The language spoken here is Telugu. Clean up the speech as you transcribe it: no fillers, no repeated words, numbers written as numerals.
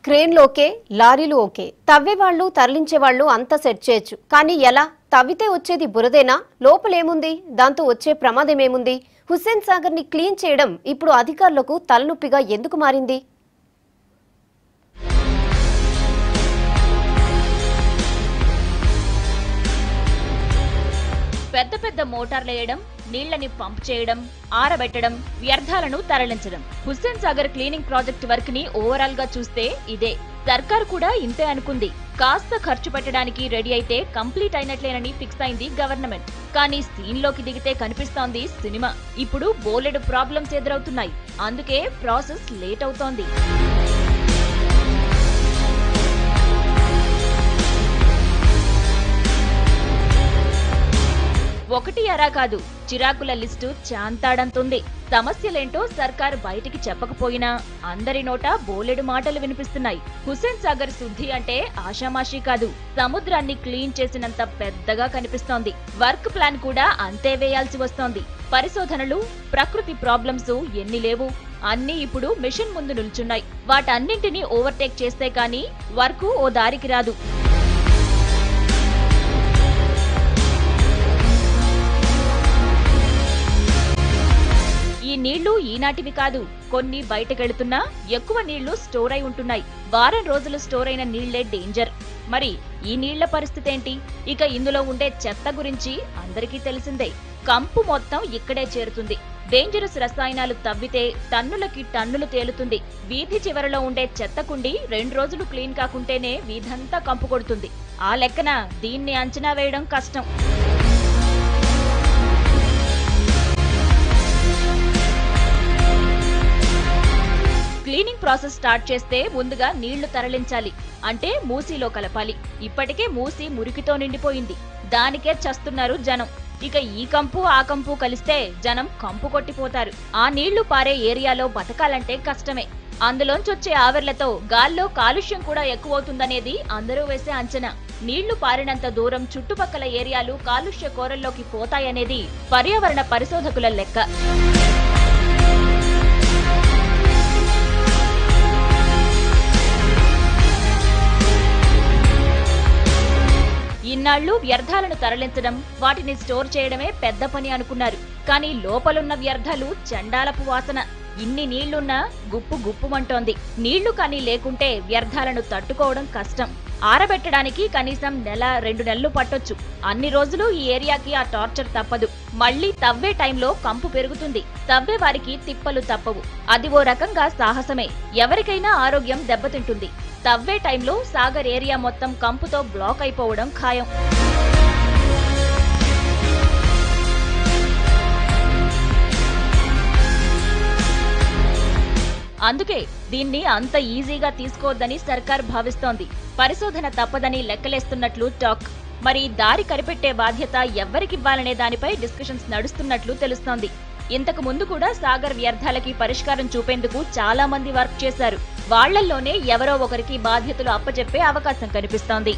క్రేన్లు ఓకే, లారీలు ఓకే, తవ్వేవాళ్లు తరలించేవాళ్లు అంతా సెట్ చేయొచ్చు. కానీ ఎలా? తవ్వితే వచ్చేది బురదేనా? లోపలేముంది? దాంతో వచ్చే ప్రమాదమేముంది? హుస్సేన్ సాగర్ ని క్లీన్ చేయడం ఇప్పుడు అధికారులకు తలనొప్పిగా ఎందుకు మారింది? పెద్ద పెద్ద మోటార్లు వేయడం, నీళ్లని పంప్ చేయడం, ఆరబెట్టడం, వ్యర్థాలను తరలించడం. Hussain Sagar cleaning project work ని ఓవరాల్ గా చూస్తే ఇదే. సర్కార్ కూడా ఇంతే అనుకుంది. కాస్త ఖర్చు పెట్టడానికి రెడీ అయితే కంప్లీట్ అయినట్లేనని ఫిక్స్ అయింది గవర్నమెంట్. కానీ సీన్ లోకి దిగితే కనిపిస్తోంది సినిమా. ఇప్పుడు బోలెడు ప్రాబ్లమ్స్ ఎదురవుతున్నాయి. అందుకే ప్రాసెస్ లేట్ అవుతోంది. ఒకటి అరా కాదు, చిరాకుల లిస్టు చాంతాడంతుంది. సమస్యలేంటో సర్కార్ బయటికి చెప్పకపోయినా అందరి నోట బోలెడు మాటలు వినిపిస్తున్నాయి. హుస్సేన్ సాగర్ శుద్ధి అంటే ఆషామాషీ కాదు, సముద్రాన్ని క్లీన్ చేసినంత పెద్దగా కనిపిస్తోంది. వర్క్ ప్లాన్ కూడా అంతే వేయాల్సి వస్తోంది. పరిశోధనలు, ప్రకృతి ప్రాబ్లమ్స్ ఎన్ని లేవు, అన్నీ ఇప్పుడు మిషన్ ముందు నిల్చున్నాయి. వాటన్నింటినీ ఓవర్టేక్ చేస్తే కానీ వర్క్ ఓ దారికి రాదు. ఈ నీళ్లు ఈనాటివి కాదు, కొన్ని బయటకెళ్తున్నా ఎక్కువ నీళ్లు స్టోర్ అయి ఉంటున్నాయి. వారం రోజులు స్టోర్ అయిన నీళ్లే డేంజర్. మరి ఈ నీళ్ల పరిస్థితి ఏంటి? ఇక ఇందులో ఉండే చెత్త గురించి అందరికీ తెలిసిందే. కంపు మొత్తం ఇక్కడే చేరుతుంది. డేంజరస్ రసాయనాలు తవ్వితే టన్నులకి టన్నులు తేలుతుంది. వీధి చివరలో ఉండే చెత్త కుండి 2 రోజులు క్లీన్ కాకుంటేనే వీధంతా కంపు కొడుతుంది. ఆ లెక్కన దీన్ని అంచనా వేయడం కష్టం. క్లీనింగ్ ప్రాసెస్ స్టార్ట్ చేస్తే ముందుగా నీళ్లు తరలించాలి. అంటే మూసీలో కలపాలి. ఇప్పటికే మూసీ మురికితో నిండిపోయింది. దానికే చస్తున్నారు జనం. ఇక ఈ కంపు ఆ కంపు కలిస్తే జనం కంపు కొట్టిపోతారు. ఆ నీళ్లు పారే ఏరియాలో బతకాలంటే కష్టమే. అందులోంచొచ్చే ఆవిర్లతో గాల్లో కాలుష్యం కూడా ఎక్కువవుతుందనేది అందరూ వేసే అంచనా. నీళ్లు పారినంత దూరం చుట్టుపక్కల ఏరియాలు కాలుష్య కోరల్లోకి పోతాయనేది పర్యావరణ పరిశోధకుల లెక్క. ఇన్నాళ్లు వ్యర్థాలను తరలించడం, వాటిని స్టోర్ చేయడమే పెద్ద పని అనుకున్నారు. కానీ లోపలున్న వ్యర్థాలు చండాలపు వాసన. ఇన్ని నీళ్లున్నా గుప్పు గుప్పుమంటోంది. నీళ్లు కానీ లేకుంటే వ్యర్థాలను తట్టుకోవడం కష్టం. ఆరబెట్టడానికి కనీసం 1-2 నెలలు పట్టొచ్చు. అన్ని రోజులు ఈ ఏరియాకి ఆ టార్చర్ తప్పదు. మళ్లీ తవ్వే టైంలో కంపు పెరుగుతుంది. తవ్వే వారికి తిప్పలు తప్పవు. అది ఓ రకంగా సాహసమే. ఎవరికైనా ఆరోగ్యం దెబ్బతింటుంది. తవ్వే టైంలో సాగర్ ఏరియా మొత్తం కంపుతో బ్లాక్ అయిపోవడం ఖాయం. అందుకే దీన్ని అంత ఈజీగా తీసుకోవద్దని సర్కార్ భావిస్తోంది. పరిశోధన తప్పదని లెక్కలేస్తున్నట్లు టాక్. మరి దారి కనిపెట్టే బాధ్యత ఎవ్వరికివ్వాలనే దానిపై డిస్కషన్స్ నడుస్తున్నట్లు తెలుస్తోంది. ఇంతకు ముందు కూడా సాగర్ వ్యర్థాలకి పరిష్కారం చూపేందుకు చాలా మంది వర్క్ చేశారు. వాళ్లల్లోనే ఎవరో ఒకరికి బాధ్యతలు అప్పచెప్పే అవకాశం కనిపిస్తోంది.